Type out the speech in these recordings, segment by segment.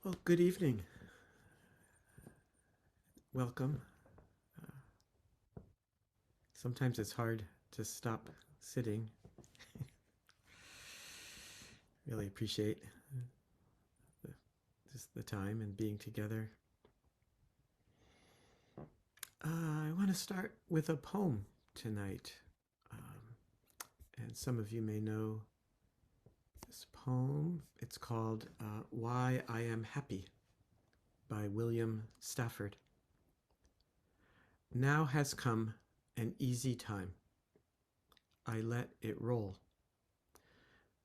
Well, good evening. Welcome. Sometimes it's hard to stop sitting. Really appreciate the, just the time and being together. I want to start with a poem tonight. And some of you may know this poem. It's called Why I Am Happy by William Stafford. Now has come an easy time. I let it roll.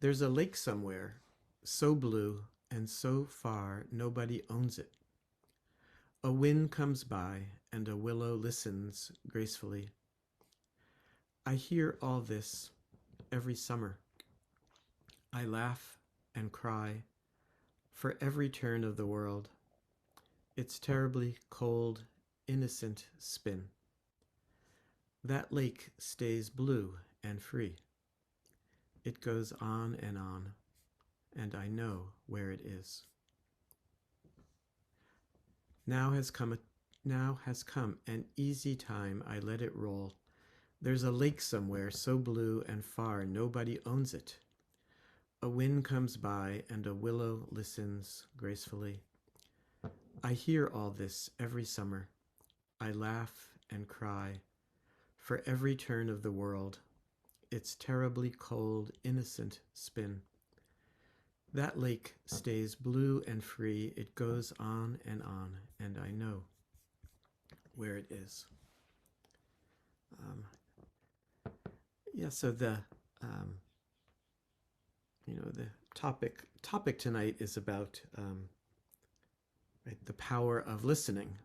There's a lake somewhere, so blue and so far nobody owns it. A wind comes by and a willow listens gracefully. I hear all this every summer. I laugh and cry for every turn of the world. Its terribly cold, innocent spin. That lake stays blue and free. It goes on, and I know where it is. Now has come an easy time. I let it roll. There's a lake somewhere so blue and far nobody owns it. A wind comes by and a willow listens gracefully. I hear all this every summer. I laugh and cry for every turn of the world. Its terribly cold, innocent spin. That lake stays blue and free. It goes on, and I know where it is. So the the topic tonight is about right, the power of listening,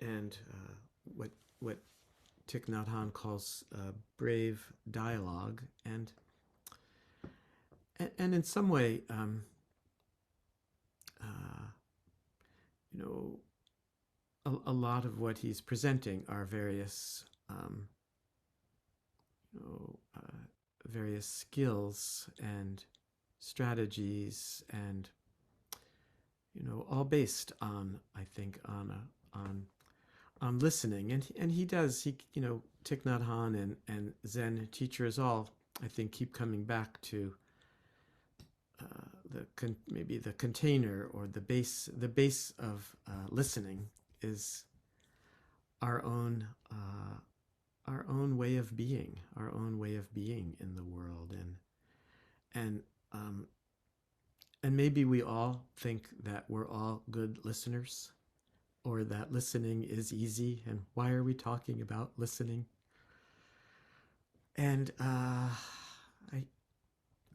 and what Thich Nhat Hanh calls brave dialogue, and in some way, a lot of what he's presenting are various various skills and strategies, and all based on, I think, on listening. And he does, Thich Nhat Hanh and Zen teachers all, I think, keep coming back to maybe the container or the base of listening is our own way of being, in the world. And maybe we all think that we're all good listeners, or that listening is easy, and why are we talking about listening? And I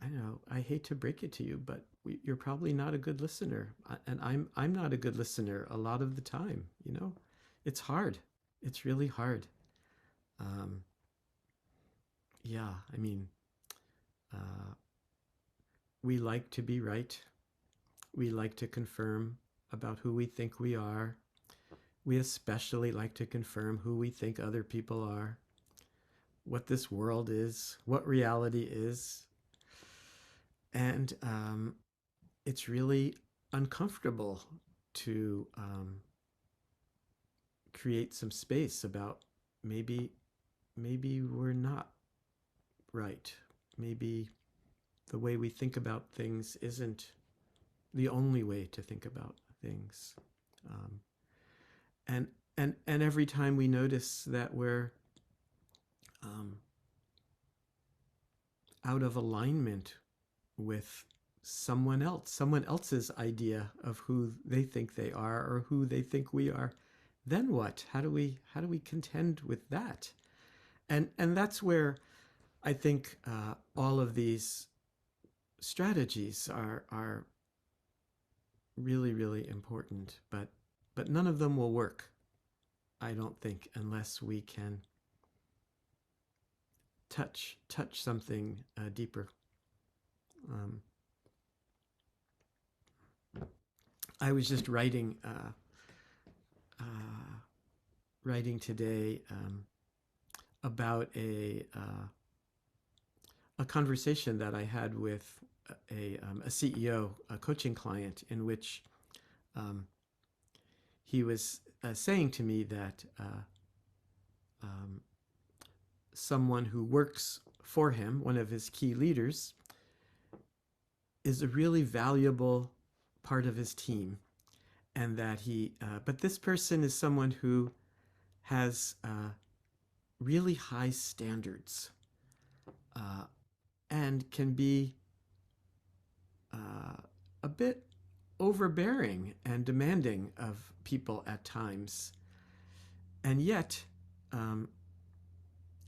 know, I hate to break it to you, but you're probably not a good listener, and I'm not a good listener a lot of the time. It's hard. It's really hard. Yeah, I mean, we like to be right. We like to confirm about who we think we are. We especially like to confirm who we think other people are, what this world is, what reality is. And it's really uncomfortable to create some space about maybe we're not right. Maybe the way we think about things isn't the only way to think about things. And every time we notice that we're out of alignment with someone else's idea of who they think they are, or who they think we are, then what? How do we contend with that? And that's where I think all of these strategies are really, really important, but none of them will work, I don't think, unless we can touch something deeper. I was just writing today about a conversation that I had with a CEO, a coaching client, in which um, he was saying to me that um, someone who works for him, one of his key leaders, is a really valuable part of his team, and that but this person is someone who has really high standards uh, and can be a bit overbearing and demanding of people at times. And yet, um,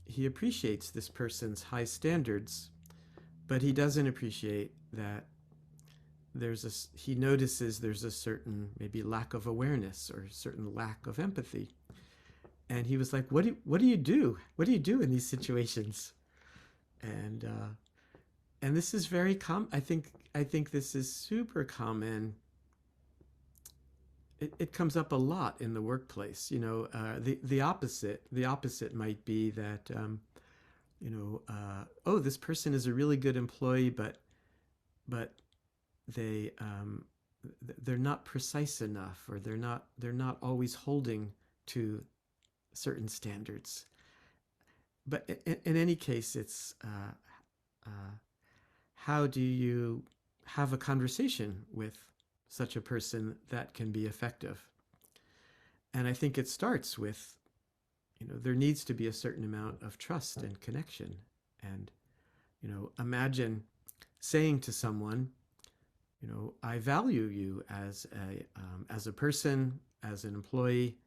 he appreciates this person's high standards, but he doesn't appreciate that he notices there's a certain maybe lack of awareness or a certain lack of empathy. And he was like, what do you do? What do you do in these situations? And this is very common. I think this is super common. It comes up a lot in the workplace. The opposite might be that oh, this person is a really good employee, but they they're not precise enough, or they're not always holding to certain standards. But in any case, it's how do you have a conversation with such a person that can be effective? And I think it starts with, there needs to be a certain amount of trust and connection. And, imagine saying to someone, I value you as a person, as an employee.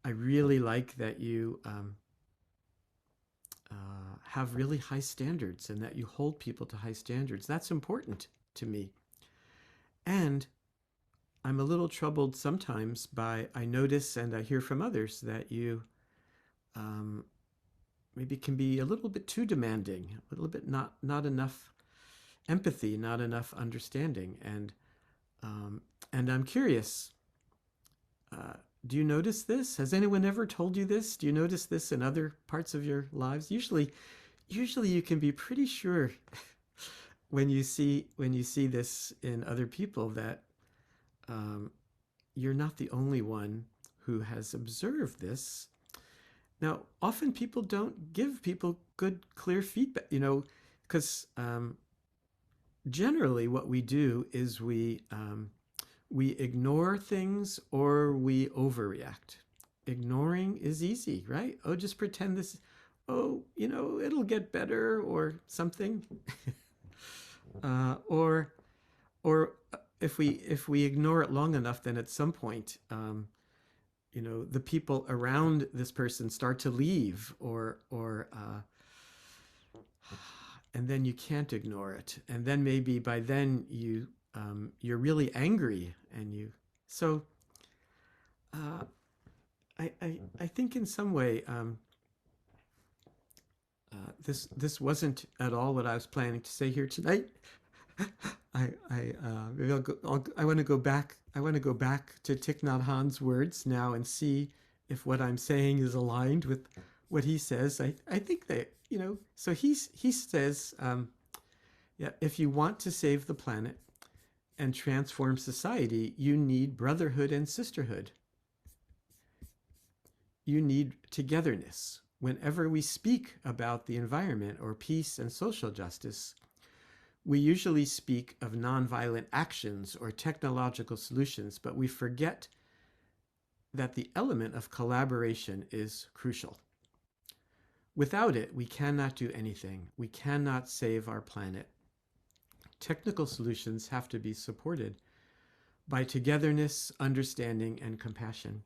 I really like that you have really high standards and that you hold people to high standards. That's important to me. And I'm a little troubled sometimes I notice and I hear from others that you maybe can be a little bit too demanding, a little bit not enough empathy, not enough understanding. And I'm curious, do you notice this? Has anyone ever told you this? Do you notice this in other parts of your lives? Usually you can be pretty sure when you see this in other people that you're not the only one who has observed this. Now, often people don't give people good, clear feedback, because generally what we do is we ignore things or we overreact. Ignoring is easy, right? Oh, just pretend this, oh, it'll get better or something. Or if we ignore it long enough, then at some point, the people around this person start to leave, and then you can't ignore it, and then maybe by then you're really angry, so I think in some way this wasn't at all what I was planning to say here tonight. Maybe I want to go back. I want to go back to Thich Nhat Hanh's words now and see if what I'm saying is aligned with what he says. I think that So he says, yeah, if you want to save the planet and transform society, you need brotherhood and sisterhood. You need togetherness. Whenever we speak about the environment or peace and social justice, we usually speak of nonviolent actions or technological solutions, but we forget that the element of collaboration is crucial. Without it, we cannot do anything. We cannot save our planet. Technical solutions have to be supported by togetherness, understanding, and compassion.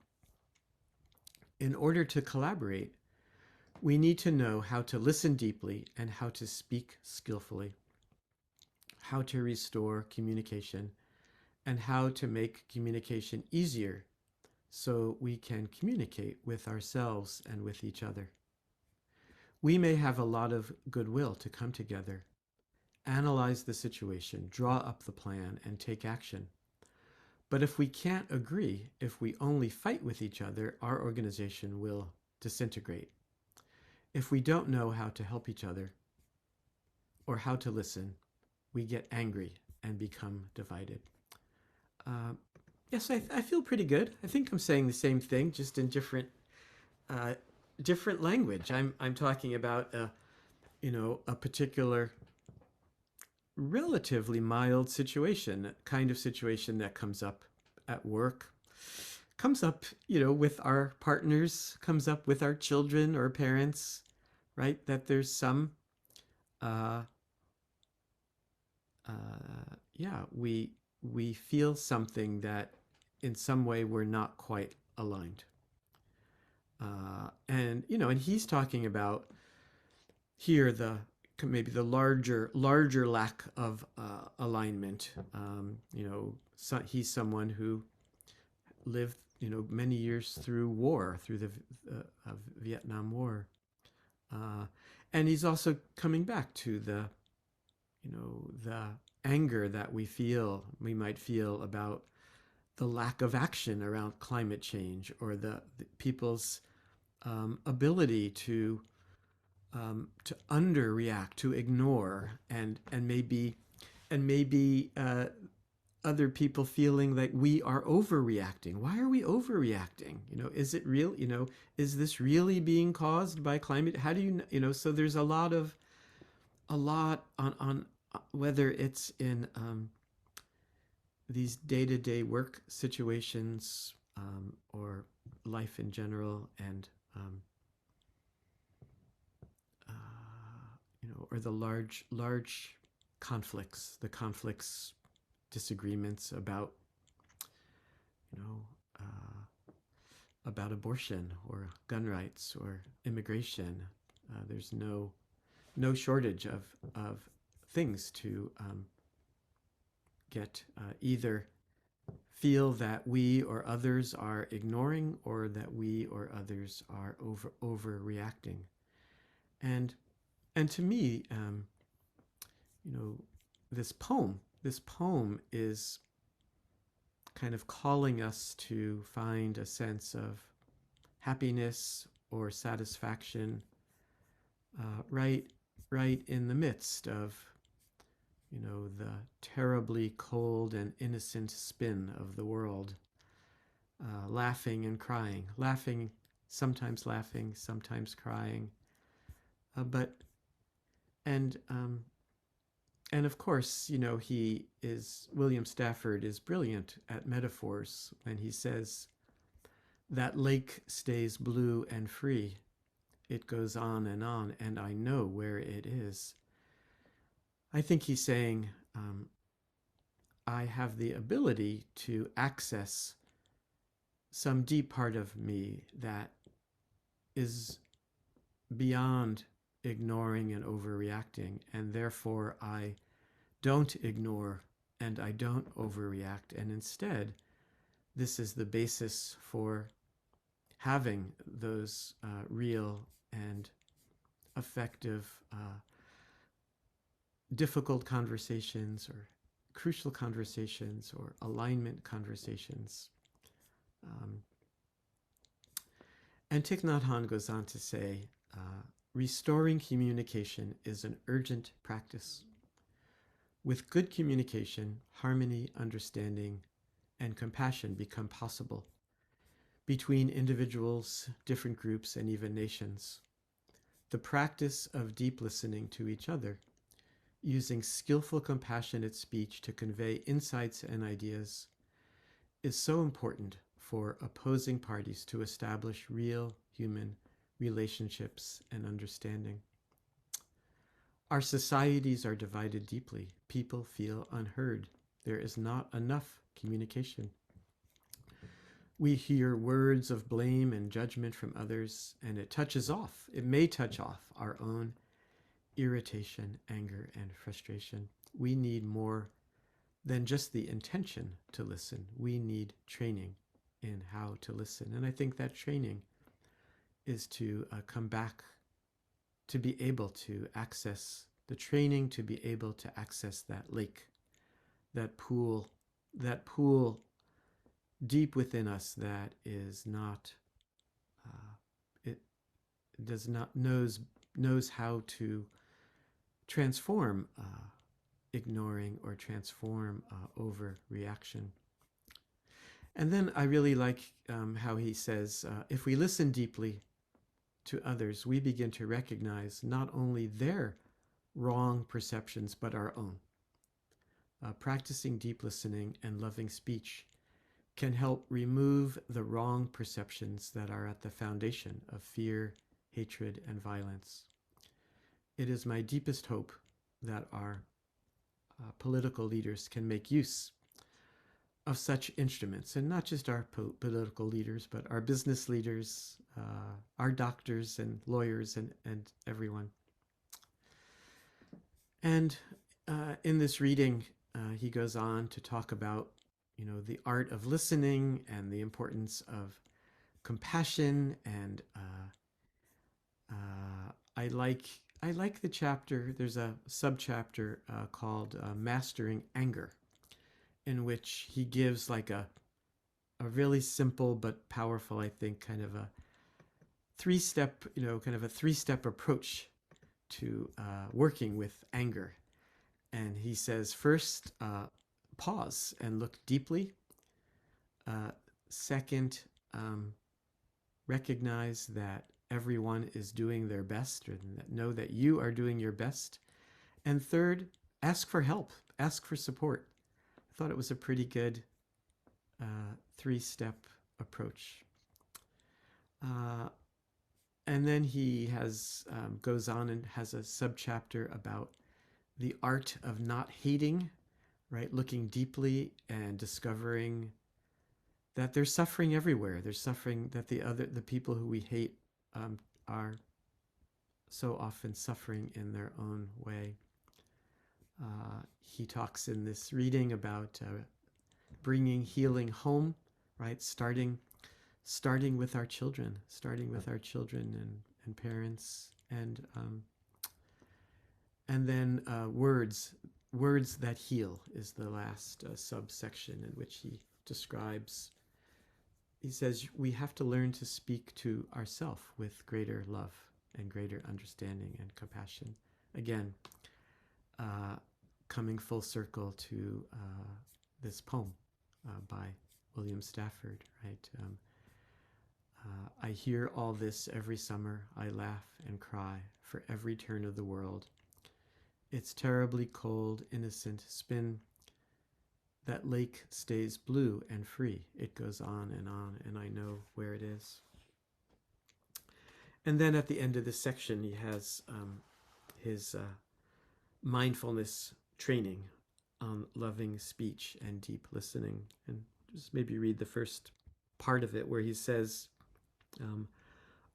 In order to collaborate, we need to know how to listen deeply and how to speak skillfully, how to restore communication, and how to make communication easier so we can communicate with ourselves and with each other. We may have a lot of goodwill to come together, analyze the situation, draw up the plan, and take action. But if we can't agree, if we only fight with each other, our organization will disintegrate. If we don't know how to help each other, or how to listen, we get angry and become divided. Uh, yes, I feel pretty good. I think I'm saying the same thing, just in uh, different language. I'm talking about a particular relatively mild situation, kind of situation that comes up at work, comes up, with our partners, comes up with our children or parents, right? That there's some, uh, yeah, we feel something that in some way we're not quite aligned. And he's talking about here the maybe the larger lack of alignment. He's someone who lived many years through war, through the Vietnam War, uh, and he's also coming back to the anger that we might feel about the lack of action around climate change, or the people's ability to underreact, to ignore, and maybe other people feeling like we are overreacting. Why are we overreacting? Is it real? Is this really being caused by climate? How do so there's a lot on whether it's in these day-to-day work situations, or life in general, and or the large conflicts, disagreements you know, about abortion or gun rights or immigration. There's no shortage of things to get either feel that we or others are ignoring, or that we or others are overreacting. And and to me, you know, this poem is kind of calling us to find a sense of happiness or satisfaction, right in the midst of the terribly cold and innocent spin of the world, laughing and crying, laughing, sometimes crying, but and and of course, William Stafford is brilliant at metaphors when he says that lake stays blue and free. It goes on, and I know where it is. I think he's saying, I have the ability to access some deep part of me that is beyond ignoring and overreacting, and therefore I don't ignore and I don't overreact, and instead this is the basis for having those real and effective difficult conversations, or crucial conversations, or alignment conversations. Um, and Thich Nhat Hanh goes on to say, restoring communication is an urgent practice. With good communication, harmony, understanding, and compassion become possible between individuals, different groups, and even nations. The practice of deep listening to each other, using skillful, compassionate speech to convey insights and ideas, is so important for opposing parties to establish real human relationships and understanding. Our societies are divided deeply. People feel unheard. There is not enough communication. We hear words of blame and judgment from others, and it may touch off our own irritation, anger, and frustration. We need more than just the intention to listen. We need training in how to listen. And I think that training is to come back to be able to access the training, to be able to access that lake, that pool deep within us that is not, it does not knows how to transform ignoring or transform overreaction. And then I really like how he says, if we listen deeply to others, we begin to recognize not only their wrong perceptions, but our own. Practicing deep listening and loving speech can help remove the wrong perceptions that are at the foundation of fear, hatred, and violence. It is my deepest hope that our political leaders can make use of such instruments, and not just our political leaders, but our business leaders, our doctors and lawyers, and everyone. And in this reading, he goes on to talk about, the art of listening and the importance of compassion. And I like the chapter. There's a subchapter called Mastering Anger, in which he gives like a really simple but powerful, I think, kind of a three-step approach to working with anger. And he says, first, pause and look deeply. Second, recognize that everyone is doing their best, or know that you are doing your best. And third, ask for help, ask for support. I thought it was a pretty good three-step approach. And then he goes on and has a subchapter about the art of not hating, right? Looking deeply and discovering that there's suffering everywhere. There's suffering that the people who we hate are so often suffering in their own way. He talks in this reading about bringing healing home, right? Starting with our children, and parents, and then words that heal is the last subsection in which he describes. He says we have to learn to speak to ourselves with greater love and greater understanding and compassion. Again, coming full circle to this poem by William Stafford, right? I hear all this every summer. I laugh and cry for every turn of the world. It's terribly cold, innocent spin. That lake stays blue and free. It goes on, and I know where it is. And then at the end of this section, he has his mindfulness training on loving speech and deep listening. And just maybe read the first part of it, where he says,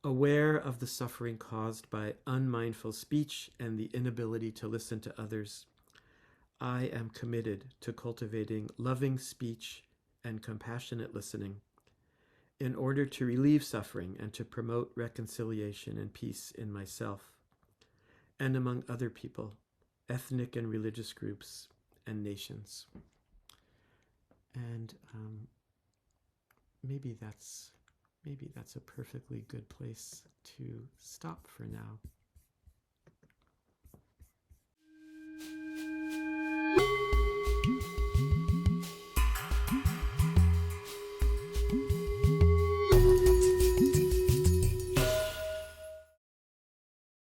aware of the suffering caused by unmindful speech and the inability to listen to others, I am committed to cultivating loving speech and compassionate listening in order to relieve suffering and to promote reconciliation and peace in myself and among other people, ethnic and religious groups, and nations. And maybe that's a perfectly good place to stop for now.